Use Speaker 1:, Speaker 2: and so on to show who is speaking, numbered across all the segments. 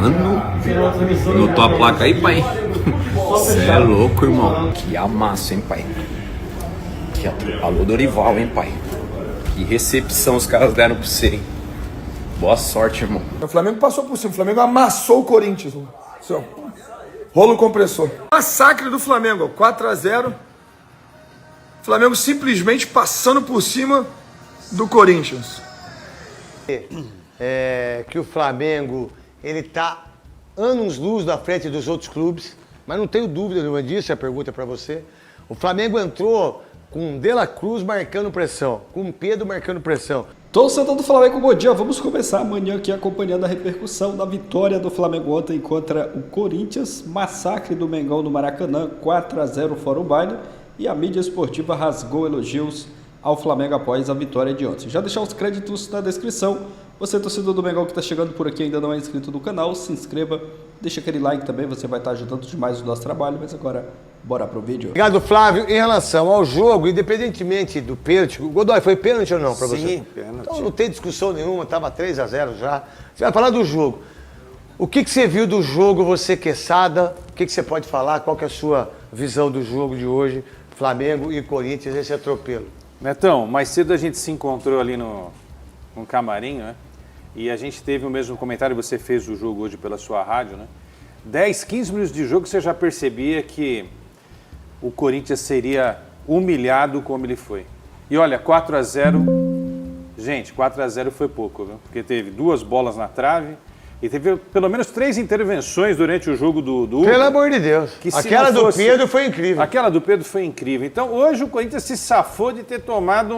Speaker 1: Mano, notou a placa aí, pai? Cê é louco, irmão. Que amasso, hein, pai? Alô, Dorival, hein, pai? Que recepção os caras deram pra você, hein? Boa sorte, irmão.
Speaker 2: O Flamengo passou por cima. O Flamengo amassou o Corinthians. Rolo compressor. Massacre do Flamengo, 4-0. Flamengo simplesmente passando por cima do Corinthians.
Speaker 3: Que o Flamengo, ele tá anos-luz na frente dos outros clubes, mas não tenho dúvida nenhuma disso, a pergunta é para você. O Flamengo entrou com De La Cruz marcando pressão, com Pedro marcando pressão.
Speaker 4: Torcedor do Flamengo, bom dia. Vamos começar amanhã aqui acompanhando a repercussão da vitória do Flamengo ontem contra o Corinthians, massacre do Mengão no Maracanã, 4-0 fora o baile, e a mídia esportiva rasgou elogios ao Flamengo após a vitória de ontem. Já deixar os créditos na descrição. Você, torcedor do Mengão que está chegando por aqui e ainda não é inscrito no canal, se inscreva, deixa aquele like também, você vai estar ajudando demais o nosso trabalho, mas agora bora pro vídeo.
Speaker 3: Obrigado, Flávio. Em relação ao jogo, independentemente do pênalti, Godoy, foi pênalti ou não para você?
Speaker 5: Sim, pênalti.
Speaker 3: Então não tem discussão nenhuma, estava 3-0 já. Você vai falar do jogo. O que você viu do jogo, você que é Sada? O que você pode falar? Qual que é a sua visão do jogo de hoje? Flamengo e Corinthians, esse atropelo.
Speaker 5: Netão, mais cedo a gente se encontrou ali no camarim, né? E a gente teve o mesmo comentário, você fez o jogo hoje pela sua rádio, né? 10, 15 minutos de jogo, você já percebia que o Corinthians seria humilhado como ele foi. E olha, 4-0, gente, 4-0 foi pouco, viu? Porque teve 2 bolas na trave e teve pelo menos 3 intervenções durante o jogo do
Speaker 3: Pelo amor de Deus. Aquela do Pedro foi incrível.
Speaker 5: Aquela do Pedro foi incrível. Então, hoje o Corinthians se safou de ter tomado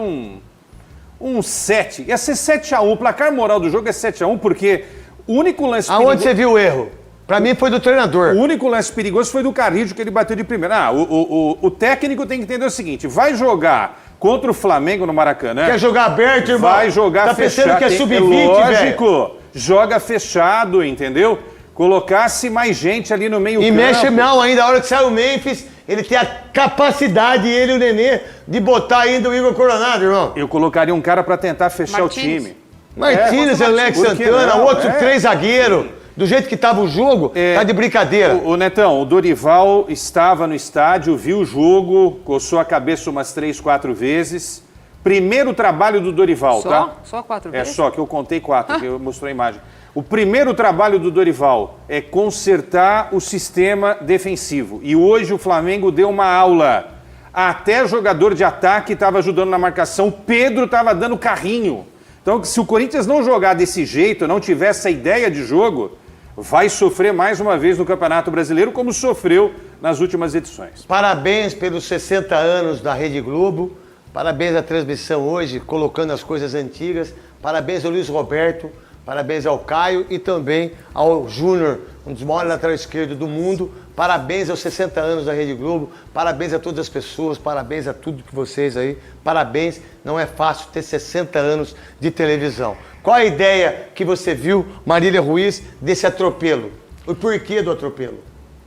Speaker 5: um 7. Ia ser 7-1. O placar moral do jogo é 7-1, porque o único lance perigoso...
Speaker 3: Aonde você viu o erro? Pra mim foi do treinador.
Speaker 5: O único lance perigoso foi do Carrillo, que ele bateu de primeira. O técnico tem que entender o seguinte, vai jogar contra o Flamengo no Maracanã...
Speaker 3: Quer jogar aberto, irmão?
Speaker 5: Vai jogar fechado.
Speaker 3: Tá pensando que é sub-20, velho?
Speaker 5: Lógico, joga fechado, entendeu? Colocasse mais gente ali no meio campo.
Speaker 3: E mexe mal ainda, a hora que sai o Memphis, ele tem a capacidade, ele e o Nenê, de botar ainda o Igor Coronado, irmão.
Speaker 5: Eu colocaria um cara pra tentar fechar
Speaker 6: Martins.
Speaker 5: o time.
Speaker 3: Martins, Alex Santana, outro 3 zagueiro. Do jeito que estava o jogo, tá de brincadeira.
Speaker 5: O Netão, o Dorival estava no estádio, viu o jogo, coçou a cabeça umas 3, 4 vezes. Primeiro trabalho do Dorival, tá?
Speaker 6: Só 4 vezes?
Speaker 5: É só, que eu contei 4, que eu mostrei a imagem. O primeiro trabalho do Dorival é consertar o sistema defensivo. E hoje o Flamengo deu uma aula. Até jogador de ataque estava ajudando na marcação. Pedro estava dando carrinho. Então, se o Corinthians não jogar desse jeito, não tiver essa ideia de jogo, vai sofrer mais uma vez no Campeonato Brasileiro, como sofreu nas últimas edições.
Speaker 3: Parabéns pelos 60 anos da Rede Globo. Parabéns à transmissão hoje, colocando as coisas antigas. Parabéns ao Luiz Roberto. Parabéns ao Caio e também ao Júnior, um dos maiores laterais esquerdos do mundo. Parabéns aos 60 anos da Rede Globo. Parabéns a todas as pessoas. Parabéns a tudo que vocês aí. Parabéns. Não é fácil ter 60 anos de televisão. Qual a ideia que você viu, Marília Ruiz, desse atropelo? O porquê do atropelo?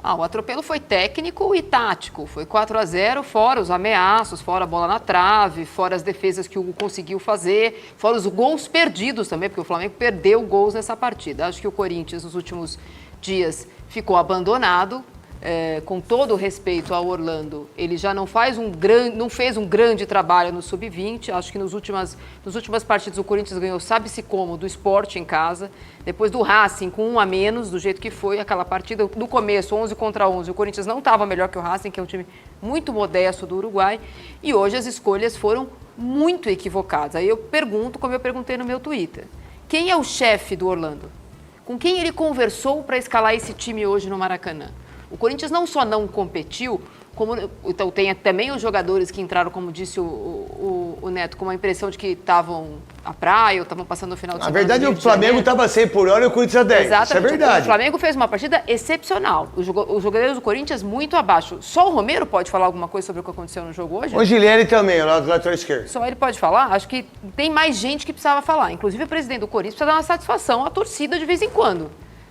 Speaker 6: O atropelo foi técnico e tático. Foi 4-0, fora os ameaços, fora a bola na trave, fora as defesas que o Hugo conseguiu fazer, fora os gols perdidos também, porque o Flamengo perdeu gols nessa partida. Acho que o Corinthians, nos últimos dias, ficou abandonado. Com todo o respeito ao Orlando, ele já não fez um grande trabalho no Sub-20. Acho que nas últimas partidas o Corinthians ganhou, sabe-se como, do Sport em casa. Depois do Racing, com 1 a menos, do jeito que foi aquela partida. No começo, 11 contra 11, o Corinthians não estava melhor que o Racing, que é um time muito modesto do Uruguai. E hoje as escolhas foram muito equivocadas. Aí eu pergunto, como eu perguntei no meu Twitter, quem é o chefe do Orlando? Com quem ele conversou para escalar esse time hoje no Maracanã? O Corinthians não só não competiu, como então tem também os jogadores que entraram, como disse o Neto, com a impressão de que estavam à praia ou estavam passando o final de semana.
Speaker 3: Na verdade, o Flamengo estava 100 por hora e o Corinthians a 10.
Speaker 6: Exatamente.
Speaker 3: Isso é verdade.
Speaker 6: O Flamengo fez uma partida excepcional. Os jogadores do Corinthians muito abaixo. Só o Romero pode falar alguma coisa sobre o que aconteceu no jogo hoje?
Speaker 3: O Gilherme também, lá do lateral esquerdo.
Speaker 6: Só ele pode falar? Acho que tem mais gente que precisava falar. Inclusive o presidente do Corinthians precisa dar uma satisfação à torcida de vez em quando.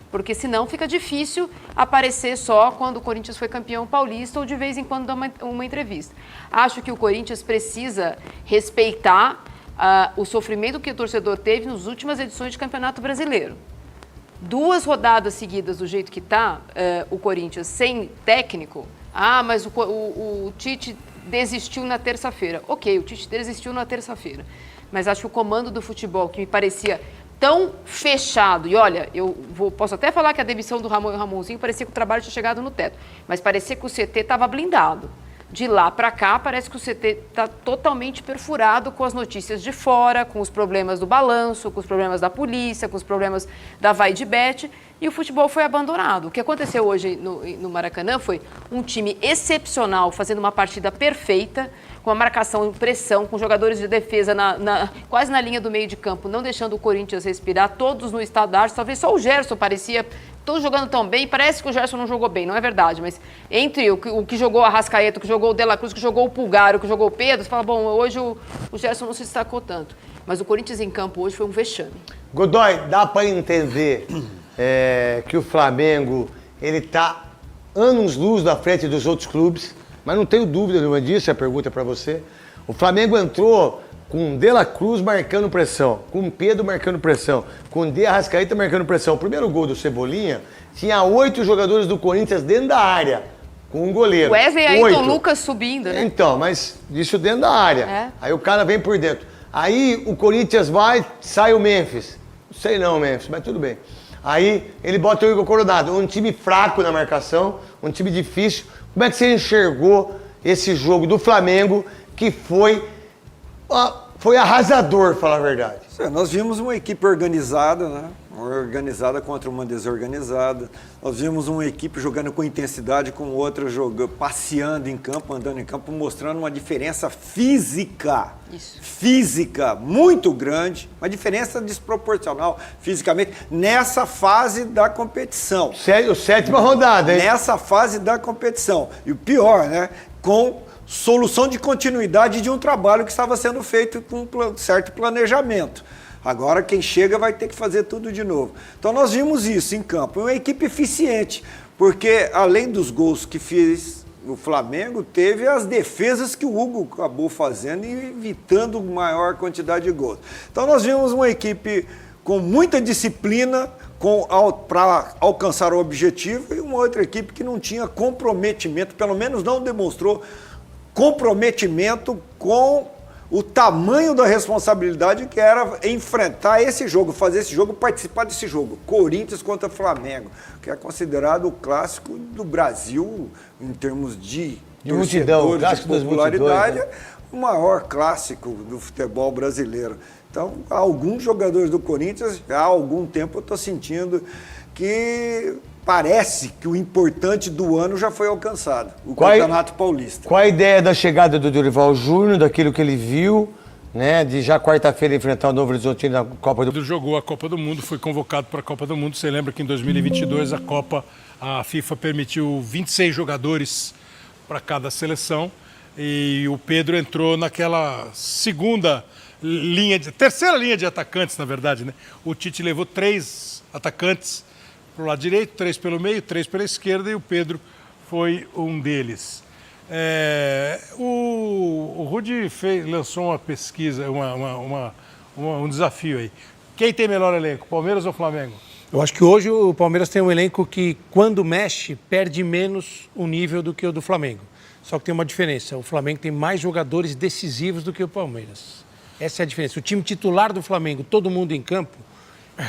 Speaker 6: Porque senão fica difícil aparecer só quando o Corinthians foi campeão paulista ou de vez em quando dar uma entrevista. Acho que o Corinthians precisa respeitar o sofrimento que o torcedor teve nas últimas edições de Campeonato Brasileiro. 2 rodadas seguidas do jeito que está, o Corinthians sem técnico, mas o Tite desistiu na terça-feira. Ok, o Tite desistiu na terça-feira, mas acho que o comando do futebol, que me parecia tão fechado, e olha, posso até falar que a demissão do Ramon e o Ramonzinho parecia que o trabalho tinha chegado no teto, mas parecia que o CT estava blindado. De lá para cá, parece que o CT está totalmente perfurado com as notícias de fora, com os problemas do balanço, com os problemas da polícia, com os problemas da vai de bet, e o futebol foi abandonado. O que aconteceu hoje no Maracanã foi um time excepcional, fazendo uma partida perfeita, com a marcação em pressão, com jogadores de defesa quase na linha do meio de campo, não deixando o Corinthians respirar, todos no estado da arte, talvez só o Gerson parecia... Todos jogando tão bem, parece que o Gerson não jogou bem, não é verdade, mas entre o que jogou a Arrascaeta, o que jogou o De La Cruz, o que jogou o Pulgar, o que jogou o Pedro, você fala, bom, hoje o Gerson não se destacou tanto. Mas o Corinthians em campo hoje foi um vexame.
Speaker 3: Godoy, dá para entender que o Flamengo, ele tá anos-luz na frente dos outros clubes, mas não tenho dúvida nenhuma disso, a pergunta é para você. O Flamengo entrou com De La Cruz marcando pressão, com Pedro marcando pressão, com De Arrascaeta marcando pressão. O primeiro gol do Cebolinha tinha 8 jogadores do Corinthians dentro da área, com um goleiro.
Speaker 6: Wesley e Ayrton Lucas subindo, né?
Speaker 3: Então, mas isso dentro da área. Aí o cara vem por dentro. Aí o Corinthians sai o Memphis. Não sei não, Memphis, mas tudo bem. Aí ele bota o Igor Coronado, um time fraco na marcação, um time difícil. Como é que você enxergou esse jogo do Flamengo que foi arrasador, falar a verdade?
Speaker 7: Nós vimos uma equipe organizada, né? Organizada contra uma desorganizada. Nós vimos uma equipe jogando com intensidade, com outra jogando, passeando em campo, andando em campo, mostrando uma diferença física.
Speaker 6: Isso.
Speaker 7: Física muito grande, uma diferença desproporcional fisicamente nessa fase da competição.
Speaker 3: Sétima rodada, hein?
Speaker 7: Nessa fase da competição. E o pior, né? Com solução de continuidade de um trabalho que estava sendo feito com um certo planejamento. Agora quem chega vai ter que fazer tudo de novo. Então nós vimos isso em campo. Uma equipe eficiente, porque além dos gols que fez o Flamengo, teve as defesas que o Hugo acabou fazendo e evitando maior quantidade de gols. Então nós vimos uma equipe com muita disciplina para alcançar o objetivo e uma outra equipe que não tinha comprometimento, pelo menos não demonstrou comprometimento com o tamanho da responsabilidade que era enfrentar esse jogo, fazer esse jogo, participar desse jogo. Corinthians contra Flamengo, que é considerado o clássico do Brasil em termos de
Speaker 3: multidão,
Speaker 7: de popularidade,
Speaker 3: né?
Speaker 7: O maior clássico do futebol brasileiro. Então, alguns jogadores do Corinthians, há algum tempo eu estou sentindo que parece que o importante do ano já foi alcançado, o Campeonato Paulista.
Speaker 3: Qual a ideia da chegada do Dorival Júnior, daquilo que ele viu, né, de já quarta-feira enfrentar o Novo Horizontino na Copa do Mundo?
Speaker 8: Jogou a Copa do Mundo, foi convocado para a Copa do Mundo. Você lembra que em 2022 a FIFA permitiu 26 jogadores para cada seleção e o Pedro entrou naquela terceira linha de atacantes, na verdade, né? O Tite levou 3 atacantes para o lado direito, 3 pelo meio, 3 pela esquerda e o Pedro foi um deles. O Rudi lançou uma pesquisa, um desafio aí. Quem tem melhor elenco, Palmeiras ou Flamengo?
Speaker 9: Eu acho que hoje o Palmeiras tem um elenco que, quando mexe, perde menos o nível do que o do Flamengo. Só que tem uma diferença, o Flamengo tem mais jogadores decisivos do que o Palmeiras. Essa é a diferença. O time titular do Flamengo, todo mundo em campo,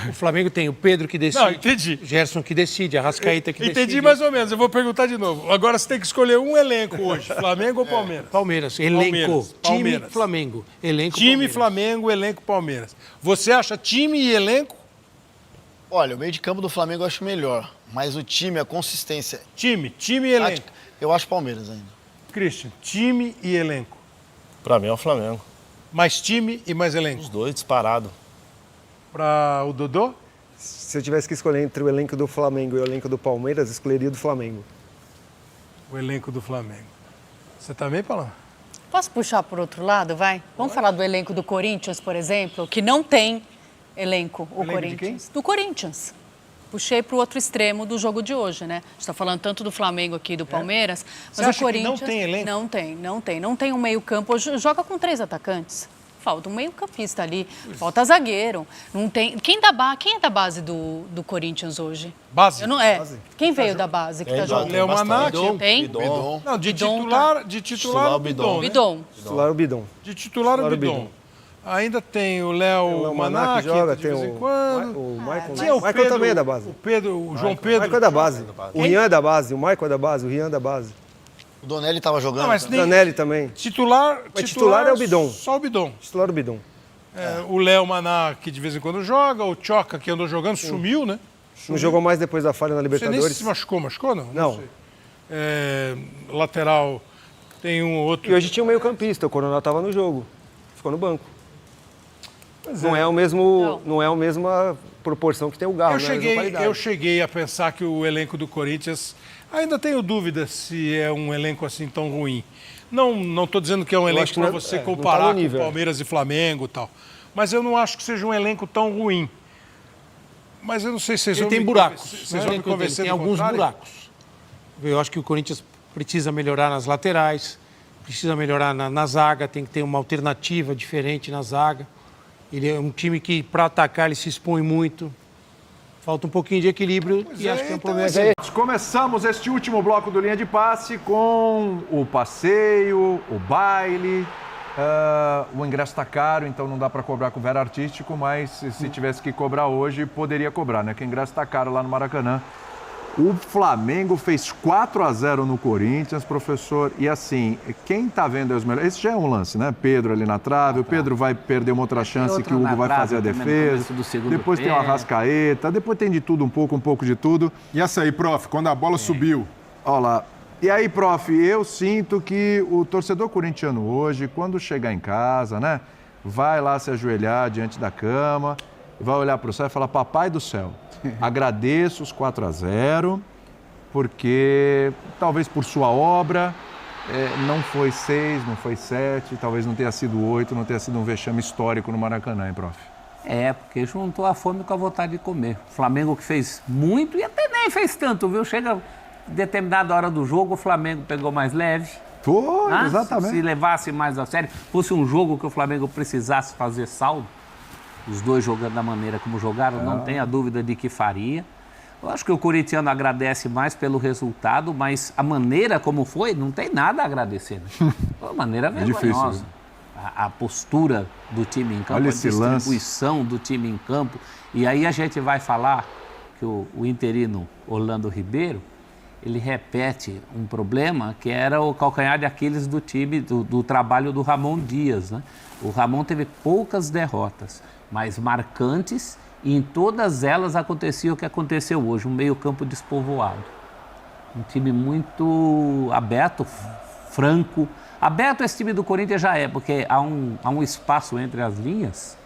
Speaker 9: o Flamengo tem o Pedro que decide,
Speaker 8: Não, entendi.
Speaker 9: Gerson que decide, a Arrascaeta que decide.
Speaker 8: Entendi mais ou menos, eu vou perguntar de novo. Agora você tem que escolher um elenco hoje, Flamengo ou Palmeiras?
Speaker 9: Palmeiras, elenco, time Flamengo, elenco
Speaker 8: time
Speaker 9: Palmeiras.
Speaker 8: Flamengo, elenco Palmeiras. Você acha time e elenco?
Speaker 10: Olha, o meio de campo do Flamengo eu acho melhor, mas o time, a consistência...
Speaker 8: Time e elenco.
Speaker 10: Eu acho Palmeiras ainda.
Speaker 8: Christian, time e elenco.
Speaker 11: Pra mim é o Flamengo.
Speaker 8: Mais time e mais elenco.
Speaker 11: Os dois disparado.
Speaker 8: Para o Dodô?
Speaker 12: Se eu tivesse que escolher entre o elenco do Flamengo e o elenco do Palmeiras, escolheria do Flamengo.
Speaker 8: O elenco do Flamengo. Você também, Paula?
Speaker 13: Posso puxar por outro lado, vai? Vamos falar do elenco do Corinthians, por exemplo, que não tem elenco, o Corinthians.
Speaker 8: De quem?
Speaker 13: Do Corinthians. Puxei para o outro extremo do jogo de hoje, né? A gente está falando tanto do Flamengo aqui e do Palmeiras, mas
Speaker 8: Você acha
Speaker 13: o Corinthians
Speaker 8: que não tem elenco?
Speaker 13: Não tem um meio campo. Hoje joga com 3 atacantes. falta um meio-campista ali, falta zagueiro. Não tem. Quem é da base do Corinthians hoje?
Speaker 8: Base?
Speaker 13: Eu não, Quem veio da base que tá jogando?
Speaker 8: Léo Maná.
Speaker 13: Tem?
Speaker 10: Bidon.
Speaker 8: Não, de titular o Bidon.
Speaker 13: Bidon.
Speaker 12: Titular o Bidon.
Speaker 8: De titular o Bidon. Ainda tem o Léo Maná, que
Speaker 12: joga,
Speaker 8: de vez em quando.
Speaker 12: O Michael.
Speaker 8: Tinha
Speaker 12: O Michael também é da base.
Speaker 8: O João
Speaker 12: O
Speaker 8: Pedro.
Speaker 12: Michael é da base. O Rian é da base. O Michael é da base. O Rian é da base.
Speaker 10: O Donelli tava jogando.
Speaker 8: Não, mas
Speaker 12: O Danelli também.
Speaker 8: Titular
Speaker 12: é o Bidon.
Speaker 8: Só o Bidon.
Speaker 12: Titular o Bidon.
Speaker 8: O Léo Maná, que de vez em quando joga. O Tchoca, que andou jogando, sumiu, né?
Speaker 12: Não jogou mais depois da falha na
Speaker 8: Não sei nem
Speaker 12: Libertadores.
Speaker 8: se machucou, não?
Speaker 12: Não.
Speaker 8: Sei. Lateral, tem um outro.
Speaker 12: E hoje tinha um meio-campista. O Coronel estava no jogo. Ficou no banco. Não é a mesma proporção que tem o Galo.
Speaker 8: Eu cheguei a pensar que o elenco do Corinthians, ainda tenho dúvida se é um elenco assim tão ruim. Não estou dizendo que é um elenco para você comparar com Palmeiras e Flamengo e tal. Mas eu não acho que seja um elenco tão ruim. Mas eu não sei se vocês vão
Speaker 9: tem
Speaker 8: me
Speaker 9: buracos.
Speaker 8: Vocês vão me convencer
Speaker 9: tem
Speaker 8: do
Speaker 9: alguns
Speaker 8: contrário?
Speaker 9: buracos. Eu acho que o Corinthians precisa melhorar nas laterais, precisa melhorar na zaga, tem que ter uma alternativa diferente na zaga. Ele é um time que, para atacar, ele se expõe muito. Falta um pouquinho de equilíbrio e acho que é um problema.
Speaker 14: Começamos este último bloco do Linha de Passe com o passeio, o baile. O ingresso está caro, então não dá para cobrar com Vera Artístico, mas se tivesse que cobrar hoje, poderia cobrar, né? Que o ingresso está caro lá no Maracanã. O Flamengo fez 4-0 no Corinthians, professor. E assim, quem tá vendo os melhores... Esse já é um lance, né? Pedro ali na trave. O Pedro vai perder uma outra chance que o Hugo vai fazer a defesa. Depois tem o Arrascaeta. Depois tem de tudo, um pouco de tudo.
Speaker 15: E essa aí, prof, quando a bola subiu?
Speaker 14: Olha lá. E aí, prof, eu sinto que o torcedor corintiano hoje, quando chegar em casa, né? Vai lá se ajoelhar diante da cama, vai olhar para o céu e falar, papai do céu, agradeço os 4-0, porque talvez por sua obra não foi 6, não foi 7, talvez não tenha sido 8, não tenha sido um vexame histórico no Maracanã, hein, prof?
Speaker 16: Porque juntou a fome com a vontade de comer. O Flamengo que fez muito e até nem fez tanto, viu? Chega determinada hora do jogo, o Flamengo pegou mais leve.
Speaker 14: Foi, exatamente.
Speaker 16: Se levasse mais a sério, fosse um jogo que o Flamengo precisasse fazer saldo, os dois jogando da maneira como jogaram, não tenha dúvida de que faria. Eu acho que o corintiano agradece mais pelo resultado, mas a maneira como foi, não tem nada a agradecer. Né? Foi uma maneira vergonhosa.
Speaker 14: Difícil,
Speaker 16: a postura do time em campo,
Speaker 14: olha
Speaker 16: a
Speaker 14: esse
Speaker 16: distribuição do time em campo. E aí a gente vai falar que o interino Orlando Ribeiro, ele repete um problema que era o calcanhar de Aquiles do time, do trabalho do Ramon Dias. Né? O Ramon teve poucas derrotas, mas marcantes, e em todas elas acontecia o que aconteceu hoje, um meio-campo despovoado. Um time muito aberto, franco. Aberto esse time do Corinthians já é, porque há um espaço entre as linhas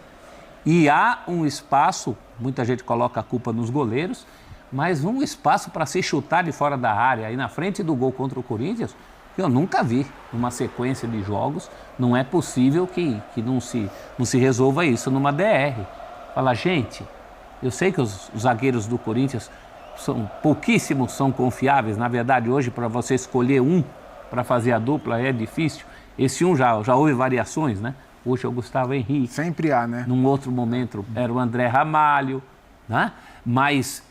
Speaker 16: e há um espaço, muita gente coloca a culpa nos goleiros, mas um espaço para se chutar de fora da área, aí na frente do gol contra o Corinthians, que eu nunca vi numa sequência de jogos. Não é possível que não se resolva isso numa DR. Fala, gente, eu sei que os zagueiros do Corinthians pouquíssimos são confiáveis. Na verdade, hoje, para você escolher um para fazer a dupla é difícil. Esse um já houve variações, né? Hoje é o Gustavo Henrique.
Speaker 15: Sempre há, né?
Speaker 16: Num outro momento era o André Ramalho, né? Mas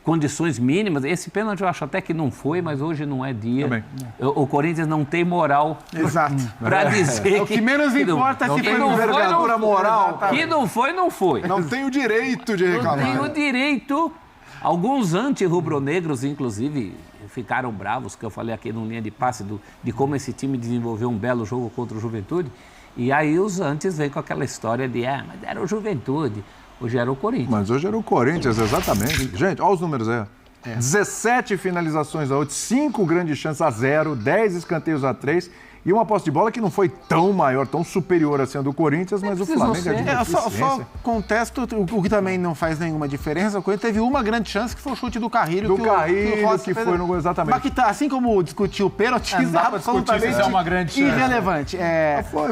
Speaker 16: condições mínimas, esse pênalti eu acho até que não foi, mas hoje não é dia. O Corinthians não tem moral para dizer
Speaker 15: o que menos importa
Speaker 16: não
Speaker 15: se
Speaker 16: tem
Speaker 15: foi envergadura moral.
Speaker 16: Que não foi, não foi.
Speaker 15: Não tem o direito de reclamar.
Speaker 16: Não tem o direito. Alguns anti-rubro-negros, inclusive, ficaram bravos, que eu falei aqui no Linha de Passe, de como esse time desenvolveu um belo jogo contra o Juventude. E aí os antes vêm com aquela história de, mas era o Juventude. Hoje era o Corinthians.
Speaker 14: Mas hoje era o Corinthians, exatamente. Gente, olha os números aí. 17 finalizações a 8, 5 grandes chances a 0, 10 escanteios a 3 e uma posse de bola que não foi tão maior, tão superior assim a do Corinthians, mas o Flamengo é de
Speaker 15: só contesto, o que também não faz nenhuma diferença. O Corinthians teve uma grande chance, que foi o chute do Carrilho.
Speaker 14: Que foi no gol, exatamente.
Speaker 15: Mas que tá, assim como discutiu o pênalti, absolutamente
Speaker 14: é uma grande chance.
Speaker 15: Irrelevante.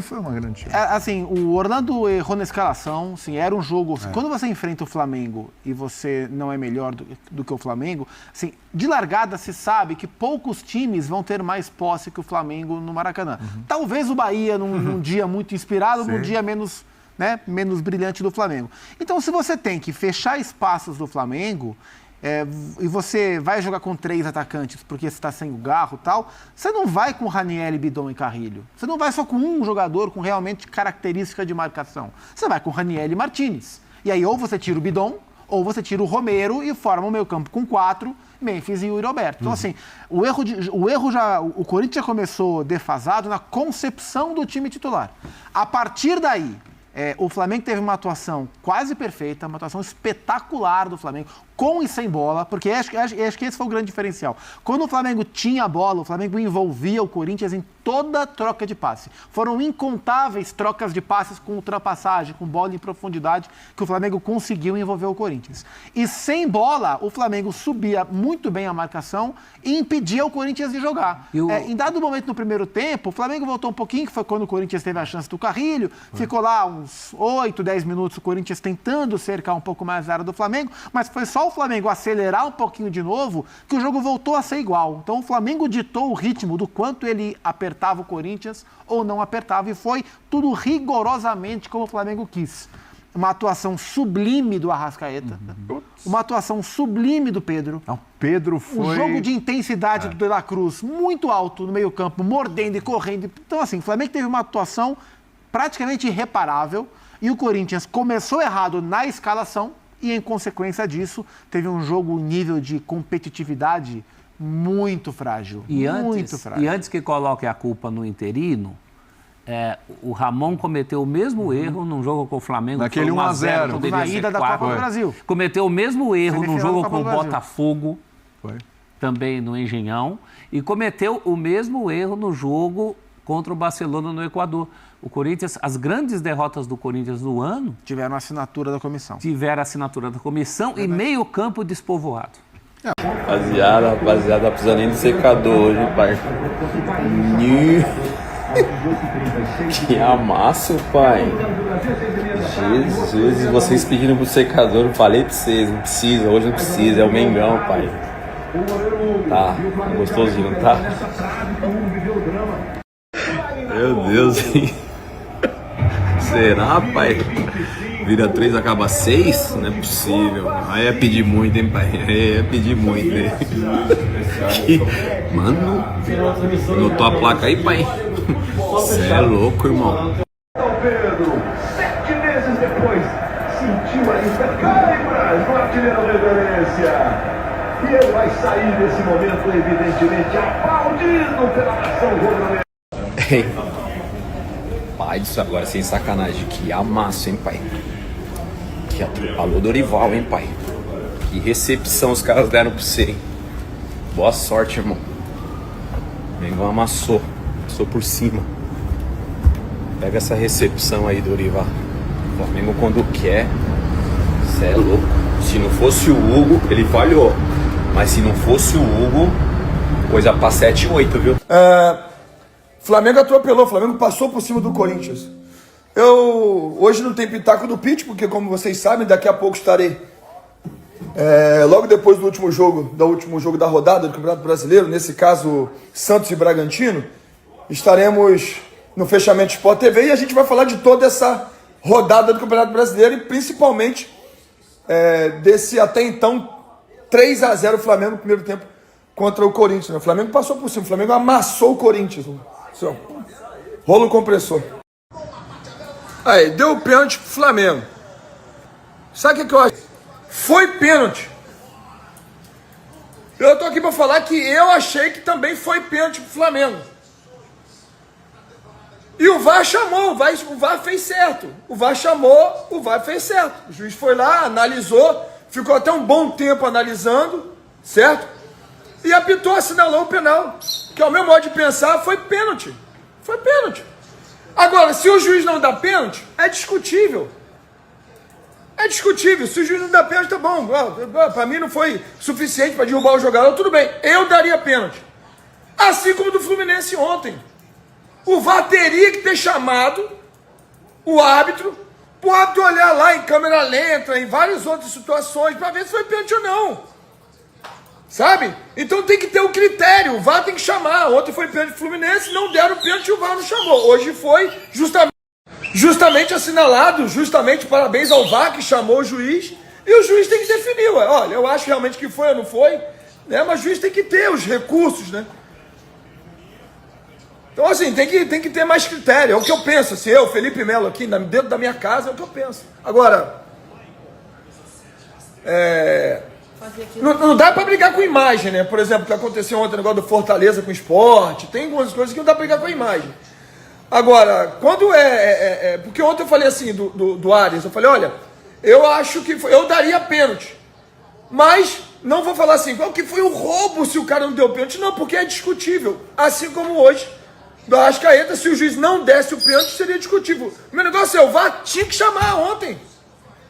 Speaker 14: Foi uma grande chance.
Speaker 15: Assim, o Orlando errou na escalação, assim, era um jogo... Quando você enfrenta o Flamengo e você não é melhor do que o Flamengo, assim, de largada se sabe que poucos times vão ter mais posse que o Flamengo no Maracanã. Talvez o Bahia, num dia muito inspirado, num dia menos né, menos brilhante do Flamengo. Então, se você tem que fechar espaços do Flamengo, e você vai jogar com 3 atacantes porque você está sem o Garro e tal, você não vai com Ranieri, Bidon e Carrilho. Você não vai só com um jogador com realmente característica de marcação. Você vai com Ranieri e Martinez. E aí ou você tira o Bidon, ou você tira o Romero e forma o meio campo com 4, Memphis e o Roberto. Então, assim, o Corinthians já começou defasado na concepção do time titular. A partir daí, o Flamengo teve uma atuação quase perfeita, uma atuação espetacular do Flamengo, com e sem bola, porque acho que esse foi o grande diferencial. Quando o Flamengo tinha a bola, o Flamengo envolvia o Corinthians em toda troca de passe. Foram incontáveis trocas de passes com ultrapassagem, com bola em profundidade, que o Flamengo conseguiu envolver o Corinthians. E sem bola, o Flamengo subia muito bem a marcação e impedia o Corinthians de jogar. Em dado momento no primeiro tempo, o Flamengo voltou um pouquinho, que foi quando o Corinthians teve a chance do Carrilho, ficou lá uns 8, 10 minutos o Corinthians tentando cercar um pouco mais a área do Flamengo, mas foi só o Flamengo acelerar um pouquinho de novo que o jogo voltou a ser igual. Então o Flamengo ditou o ritmo do quanto ele apertava o Corinthians ou não apertava, e foi tudo rigorosamente como o Flamengo quis. Uma atuação sublime do Arrascaeta, uma atuação sublime do Pedro.
Speaker 14: Não, Pedro foi...
Speaker 15: Um jogo de intensidade do De La Cruz muito alto no meio-campo, mordendo e correndo. Então, assim, o Flamengo teve uma atuação praticamente irreparável e o Corinthians começou errado na escalação e, em consequência disso, teve um jogo nível de competitividade muito frágil.
Speaker 16: E
Speaker 15: frágil.
Speaker 16: Antes que coloque a culpa no interino, o Ramon cometeu o mesmo erro num jogo com o Flamengo.
Speaker 14: Naquele 1-0.
Speaker 15: Na ida da Copa do Brasil.
Speaker 16: Cometeu o mesmo erro num jogo com o
Speaker 15: Brasil.
Speaker 16: Botafogo, também no Engenhão, e cometeu o mesmo erro no jogo contra o Barcelona no Equador. O Corinthians, as grandes derrotas do Corinthians no ano...
Speaker 15: Tiveram a assinatura da comissão.
Speaker 16: E meio campo despovoado.
Speaker 1: Rapaziada, não precisa nem do secador hoje, pai. Que amasso, pai. Jesus, vocês pediram pro secador, eu falei pra vocês, não precisa, hoje não precisa, é o Mengão, pai. Tá, gostosinho, tá? Meu Deus, hein? Será, pai? Vira 3, acaba 6? Não é possível. Aí é pedir muito, hein, pai? Aí é pedir muito, hein? Mano, anotou a placa aí, pai? Você é louco, irmão.
Speaker 17: Pedro, 7 meses depois, sentiu a Intercâimbras no artilheiro reverência. E ele vai sair desse momento, evidentemente, aplaudido pela nação rubro-negra.
Speaker 1: Pai disso agora, sem sacanagem. Que amasso, hein, pai? Alô, Dorival, hein, pai? Que recepção os caras deram pra você, hein? Boa sorte, irmão. O Mengão amassou por cima. Pega essa recepção aí, Dorival. O Flamengo, quando quer, cê é louco. Se não fosse o Hugo, ele falhou. Mas se não fosse o Hugo, coisa pra 7 e 8, viu?
Speaker 2: Flamengo atropelou, Flamengo passou por cima do Corinthians. Hoje não tem pitaco do Pitch, porque como vocês sabem, daqui a pouco estarei logo depois do último jogo da rodada do Campeonato Brasileiro, nesse caso Santos e Bragantino, estaremos no fechamento do Sport TV e a gente vai falar de toda essa rodada do Campeonato Brasileiro e principalmente desse até então 3-0 Flamengo no primeiro tempo contra o Corinthians. O Flamengo passou por cima, o Flamengo amassou o Corinthians. Rolo compressor. Aí, deu o pênalti pro Flamengo. Sabe o que eu acho? Foi pênalti. Eu tô aqui pra falar que eu achei que também foi pênalti pro Flamengo. E o VAR chamou, o VAR fez certo. O VAR chamou, o VAR fez certo. O juiz foi lá, analisou, ficou até um bom tempo analisando, certo? E apitou, assinalou o penal. Que ao meu modo de pensar, foi pênalti. Foi pênalti. Agora, se o juiz não dá pênalti, é discutível. É discutível. Se o juiz não dá pênalti, tá bom. Pra mim não foi suficiente para derrubar o jogador, tudo bem. Eu daria pênalti. Assim como do Fluminense ontem. O VAR teria que ter chamado o árbitro, pro árbitro olhar lá em câmera lenta, em várias outras situações, para ver se foi pênalti ou não. Sabe? Então tem que ter o critério. O VAR tem que chamar. Ontem foi pênalti Fluminense, não deram pênalti e o VAR não chamou. Hoje foi justamente justamente assinalado, justamente parabéns ao VAR que chamou o juiz, e o juiz tem que definir, ué. Olha, eu acho realmente que foi ou não foi, né? Mas o juiz tem que ter os recursos, né? Então, assim, tem que ter mais critério, é o que eu penso, assim, eu, Felipe Melo, aqui dentro da minha casa, é o que eu penso. Agora, não dá pra brigar com imagem, né? Por exemplo, o que aconteceu ontem, o negócio do Fortaleza com o Esporte, tem algumas coisas que não dá pra brigar com a imagem. Agora, quando porque ontem eu falei assim, do Arias, eu falei, olha, eu acho que eu daria pênalti, mas não vou falar assim, qual que foi o roubo se o cara não deu pênalti, não, porque é discutível, assim como hoje, do Arrascaeta, se o juiz não desse o pênalti, seria discutível. O meu negócio é, o VAR tinha que chamar ontem.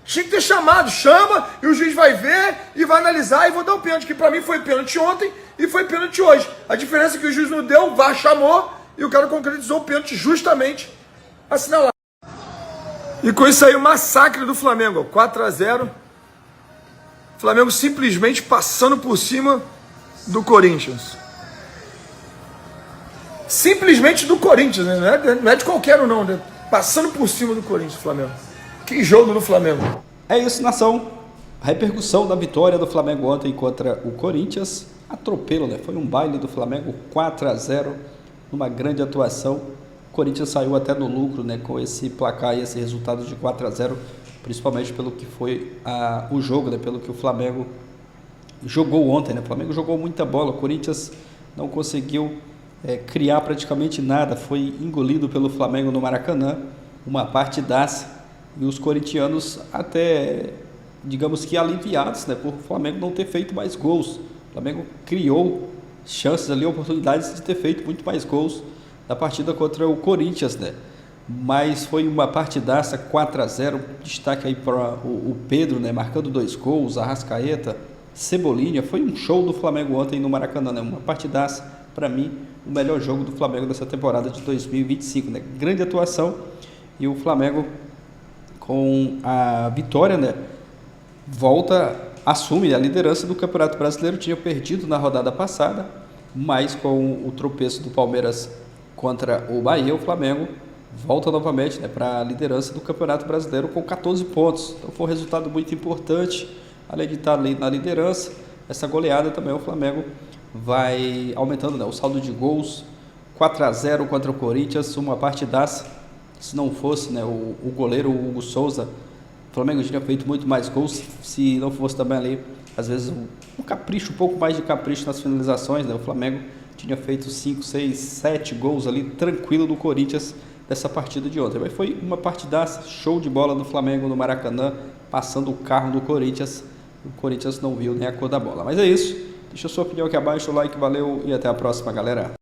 Speaker 2: Tinha que ter chamado, chama, e o juiz vai ver, e vai analisar, e vou dar o pênalti, que pra mim foi pênalti ontem, e foi pênalti hoje. A diferença é que o juiz não deu, o VAR chamou, e o cara concretizou o pênalti justamente assinalado. E com isso aí, o massacre do Flamengo, 4-0. Flamengo simplesmente passando por cima do Corinthians. Simplesmente do Corinthians, né? Não é de qualquer um não, né? Passando por cima do Corinthians, Flamengo. Que jogo do Flamengo.
Speaker 4: É isso, nação. A repercussão da vitória do Flamengo ontem contra o Corinthians. Atropelo, né? Foi um baile do Flamengo, 4-0, numa grande atuação. O Corinthians saiu até no lucro, né? Com esse placar e esse resultado de 4-0, principalmente pelo que foi o jogo, né? Pelo que o Flamengo jogou ontem, né? O Flamengo jogou muita bola, o Corinthians não conseguiu criar praticamente nada, foi engolido pelo Flamengo no Maracanã, uma partidaça, e os corintianos até, digamos que aliviados, né, por o Flamengo não ter feito mais gols. O Flamengo criou chances ali, oportunidades de ter feito muito mais gols na partida contra o Corinthians, né? Mas foi uma partidaça, 4-0, destaque aí para o Pedro, né, marcando 2 gols, Arrascaeta, Cebolinha, foi um show do Flamengo ontem no Maracanã, né? Uma partidaça, para mim, o melhor jogo do Flamengo dessa temporada de 2025, né? Grande atuação, e o Flamengo, com a vitória, né, assume a liderança do Campeonato Brasileiro. Tinha perdido na rodada passada, mas com o tropeço do Palmeiras contra o Bahia, o Flamengo volta novamente, né, para a liderança do Campeonato Brasileiro com 14 pontos. Então foi um resultado muito importante, além de estar ali na liderança, essa goleada também o Flamengo vai aumentando, né, o saldo de gols, 4-0 contra o Corinthians, uma partidaça. Se não fosse, né, o goleiro Hugo Souza, o Flamengo tinha feito muito mais gols, se não fosse também ali, às vezes, um capricho, um pouco mais de capricho nas finalizações, né, o Flamengo tinha feito 5, 6, 7 gols ali, tranquilo do Corinthians nessa partida de ontem. Mas foi uma partidaça, show de bola do Flamengo no Maracanã, passando o carro do Corinthians, o Corinthians não viu nem a cor da bola. Mas é isso, deixa a sua opinião aqui abaixo, o like, valeu e até a próxima, galera.